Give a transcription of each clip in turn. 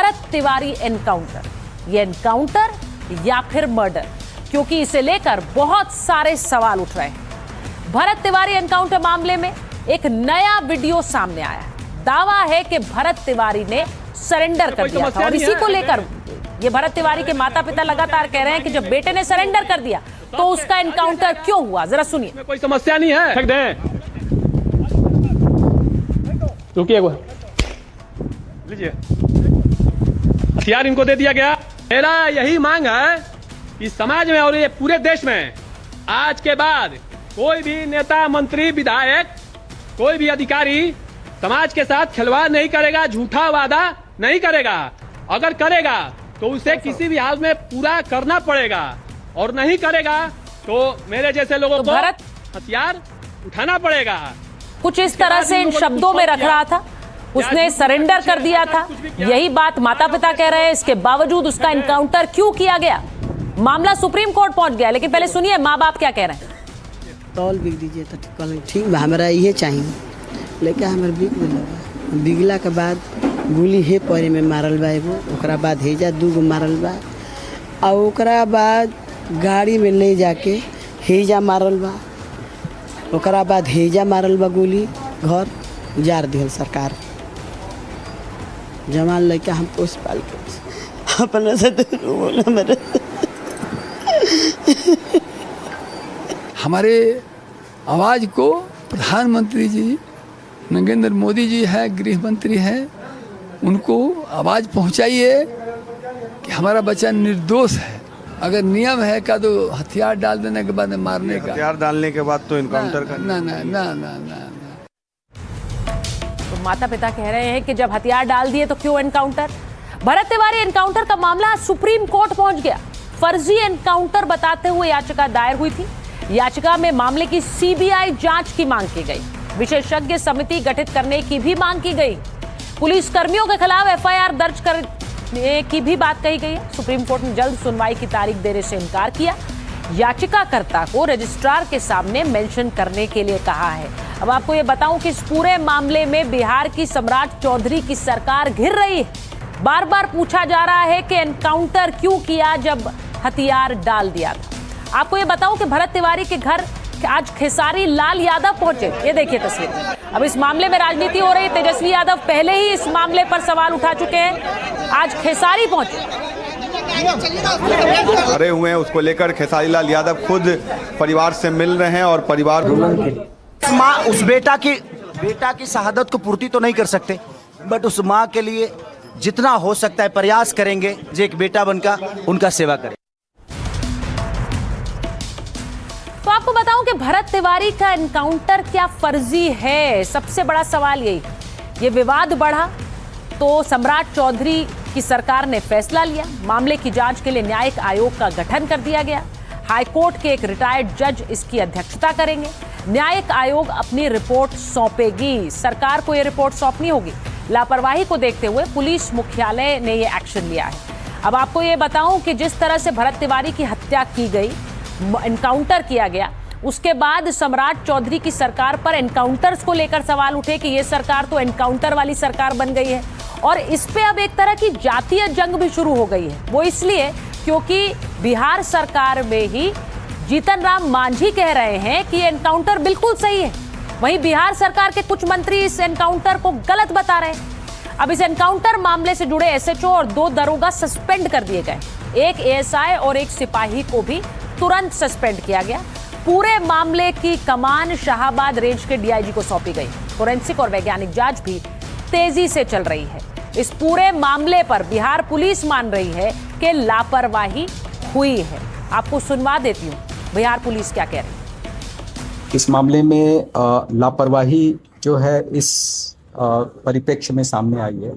Bharat Tiwari encounter, ये encounter या फिर मर्डर, क्योंकि इसे लेकर बहुत सारे सवाल उठ रहे हैं। भरत तिवारी एनकाउंटर मामले में एक नया वीडियो सामने आया है। दावा है कि भरत तिवारी ने सरेंडर कर दिया था और इसी को लेकर ये भरत तिवारी के माता पिता लगातार कह रहे हैं कि जब बेटे ने सरेंडर कर दिया तो उसका एनकाउंटर क्यों हुआ। जरा सुनिए। कोई समस्या नहीं है, फेंक दें। रुकिए, लीजिए, हथियार इनको दे दिया गया। मेरा यही मांग है कि समाज में और ये पूरे देश में आज के बाद कोई भी नेता, मंत्री, विधायक, कोई भी अधिकारी समाज के साथ खिलवाड़ नहीं करेगा, झूठा वादा नहीं करेगा। अगर करेगा तो उसे किसी भी हाल में पूरा करना पड़ेगा और नहीं करेगा तो मेरे जैसे लोगों को हथियार उठाना पड़ेगा। कुछ इस तरह से इन शब्दों में रख रहा था। उसने सरेंडर कर दिया था, यही बात माता पिता कह रहे हैं। इसके बावजूद उसका एनकाउंटर क्यों किया गया? मामला सुप्रीम कोर्ट पहुंच गया, लेकिन पहले सुनिए माँ बाप क्या कह रहे हैं। तौल बिक दीजिए तो ठीक बा, हमारा ये चाहिए, लेकिन हमारे बिगला के बाद गोली हे पैर में मारल बा एगो, ओकरा बाद हेजा 2 गो मारल बा, और ओकरा बाद गाड़ी में ले जाके हेजा मारल बा, ओकरा बाद हेजा मारल बा गोली, घर उजाड़ दिहल सरकार। जवान लड़का हम पोस पाल के अपना से मेरे हमारे आवाज़ को प्रधानमंत्री जी नरेंद्र मोदी जी है, गृह मंत्री हैं, उनको आवाज़ पहुंचाइए कि हमारा बच्चा निर्दोष है। अगर नियम है का तो हथियार डाल देने के बाद मारने का, हथियार डालने के बाद तो इनकाउंटर करना। ना। तो माता पिता कह रहे हैं कि जब हथियार डाल दिए तो क्यों एनकाउंटर। भरत तिवारी एनकाउंटर का मामला सुप्रीम कोर्ट पहुंच गया। फर्जी एनकाउंटर बताते हुए याचिका दायर हुई थी। याचिका में मामले की सीबीआई जांच की मांग की गई, विशेषज्ञ समिति गठित करने की भी मांग की गई, पुलिस कर्मियों के खिलाफ एफआईआर दर्ज करने की भी बात कही गई है। सुप्रीम कोर्ट ने जल्द सुनवाई की तारीख देने से इनकार किया। याचिकाकर्ता को रजिस्ट्रार के सामने मेंशन करने के लिए कहा है। अब आपको ये बताऊं कि इस पूरे मामले में बिहार की सम्राट चौधरी की सरकार घिर रही है। बार बार पूछा जा रहा है कि एनकाउंटर क्यों किया जब हथियार डाल दिया था। आपको ये बताऊं कि भरत तिवारी के घर आज खेसारी लाल यादव पहुंचे। ये देखिए तस्वीर। अब इस मामले में राजनीति हो रही। तेजस्वी यादव पहले ही इस मामले पर सवाल उठा चुके हैं, आज खेसारी पहुंचे। भरे हुए हैं, उसको लेकर खेसारी लाल यादव खुद परिवार से मिल रहे हैं और परिवार माँ उस बेटा की शहादत को पूर्ति तो नहीं कर सकते, बट उस माँ के लिए जितना हो सकता है प्रयास करेंगे जो एक बेटा बनकर उनका सेवा करें। तो आपको बताऊं कि भरत तिवारी का एनकाउंटर क्या फर्जी है, सबसे बड़ा सवाल यही। ये विवाद बढ़ा तो सम्राट चौधरी की सरकार ने फैसला लिया। मामले की जांच के लिए न्यायिक आयोग का गठन कर दिया गया। हाईकोर्ट के एक रिटायर्ड जज इसकी अध्यक्षता करेंगे। न्यायिक आयोग अपनी रिपोर्ट सौंपेगी। सरकार को यह रिपोर्ट सौंपनी होगी। लापरवाही को देखते हुए पुलिस मुख्यालय ने यह एक्शन लिया है। अब आपको यह बताऊं कि जिस तरह से भरत तिवारी की हत्या की गई, एनकाउंटर किया गया, उसके बाद सम्राट चौधरी की सरकार पर एनकाउंटर्स को लेकर सवाल उठे कि यह सरकार तो एनकाउंटर वाली सरकार बन गई है और इस पे अब एक तरह की जातीय जंग भी शुरू हो गई है। वो इसलिए क्योंकि बिहार सरकार में ही जीतन राम मांझी कह रहे हैं कि एनकाउंटर बिल्कुल सही है, वहीं बिहार सरकार के कुछ मंत्री इस एनकाउंटर को गलत बता रहे हैं। अब इस एनकाउंटर मामले से जुड़े एसएचओ और 2 दरोगा सस्पेंड कर दिए गए। एक एएसआई और एक सिपाही को भी तुरंत सस्पेंड किया गया। पूरे मामले की कमान शाहाबाद रेंज के डीआईजी को सौंपी गई। फोरेंसिक और वैज्ञानिक जांच भी तेजी से चल रही है। इस पूरे मामले पर बिहार पुलिस मान रही है कि लापरवाही हुई है। आपको सुनवा देती हूं बिहार पुलिस क्या कह रही है। इस मामले में लापरवाही जो है इस परिप्रेक्ष्य में सामने आई है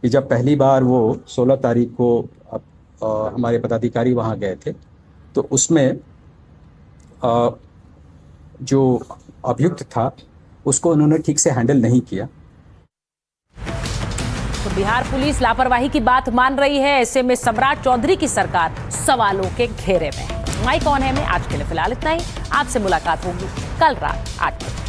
कि जब पहली बार वो 16 तारीख को हमारे पदाधिकारी वहां गए थे तो उसमें जो अभियुक्त था उसको उन्होंने ठीक से हैंडल नहीं किया। तो बिहार पुलिस लापरवाही की बात मान रही है। ऐसे में सम्राट चौधरी की सरकार सवालों के घेरे में है। माइक ऑन है में आज के लिए फिलहाल इतना ही। आपसे मुलाकात होगी कल रात 8 बजे।